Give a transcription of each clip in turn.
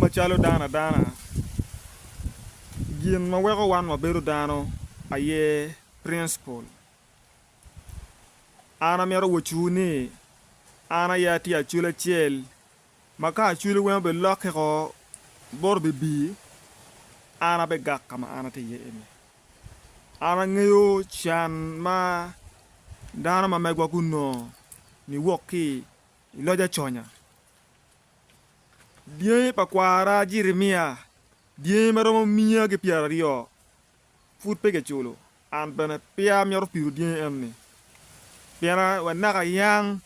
machalo dana gin ma weko wan wabedo dano aye principle ana mero wochuni ana yati achule chiel maka achule wen be loke ko bor be bi ana be gak kama ana te ye emi ana ngeyo chan ma dana ma megwa kuno ni woki iloja chonya die pakwara Jeremia die maromo miya ge piara rio fut pege chulo an bana pia myor piru die emni piara wanaka yang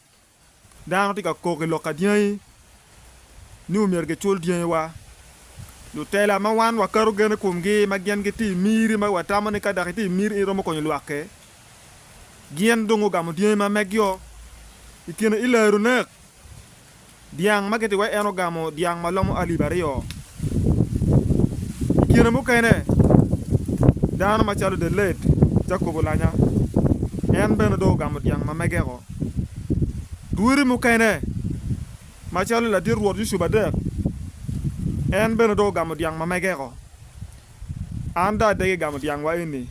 dano tika koke loka die ni umier ge chul die wa lutela ma wan wakaru gene kumgi magyan ge ti miri ma watama ne kada ti miri iromo konyo lwake gien dongo gamo die ma megyo ikena ilaru nek diang mageti wa eno gamo diang malomo alibario ikena mukene dano machalo de led jakobo lanya en beno do gamo diang ma megero duri mukene machalo la dir wor yusuba de en beno do gamo diang ma megero anda de gamo diang wa ini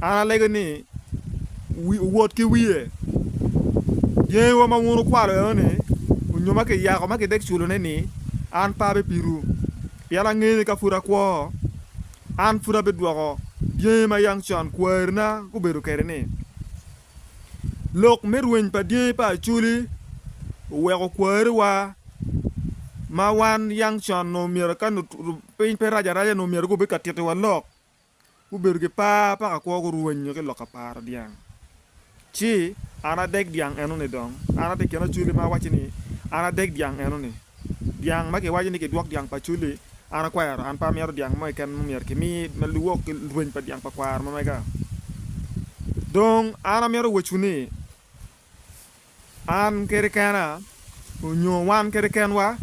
ana lego ni wot ki wiye ye wa ma wonu kwalo ne nyoma ke ya ko ma ke dek chulo ne ni an pa be piru yala ngene ka fura ko an fura be dwoko ye ma yang chan kwerna ku beru kerene lok merwen pa die pa chuli we ko kwer wa ma wan yang chan no mier kan pin pe raja no mier ku be ka tete wa lok ku beru ke pa ka ko ko ruwen ke loka par diang chi ana dek diang enu ne dong ana te kena chuli ma wachini ana dek diang enu ne diang ma ke wajini ke duok diang pa chuli ana kwar an pa mier diang ma ken mier ke mi meluwo ke ruwen pa diang pa kwar ma mega dong ana mier wochuni an kere kana unyo wan kere kenwa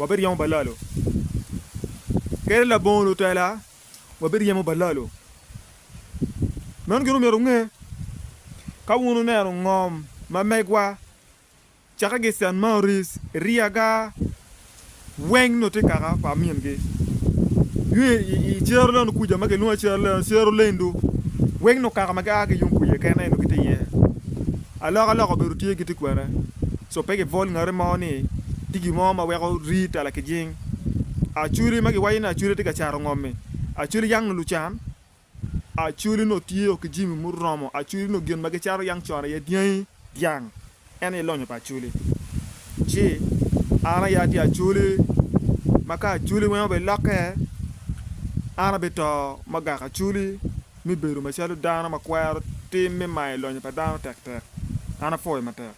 waber yom balalo kere la bon lo tela waber yemo balalo non gero mier nge ka wunu nero ngom ma megwa chaka ge San Maurice riaga weng no te kaka pa mien ge yue i cherlo no kuja mage no cherlo lendo weng no kaka mage age yung kuye kana no kite ye alors ko beru tie giti kwara so pege vol ngare moni tigi mo ma wego rita la ke jing a churi mage wayina churi te ka charo ngome a churi yang no luchan a chuli no tiyo ke jimi murromo a chuli no gen mage charo yang chora ye diang ene lonyo pa chuli chi ana ya ti a chuli maka chuli mo be loke ana beto maga ka chuli mi beru ma chalu dana ma kwar tim mi mai lonyo pa dana tek ana foy mata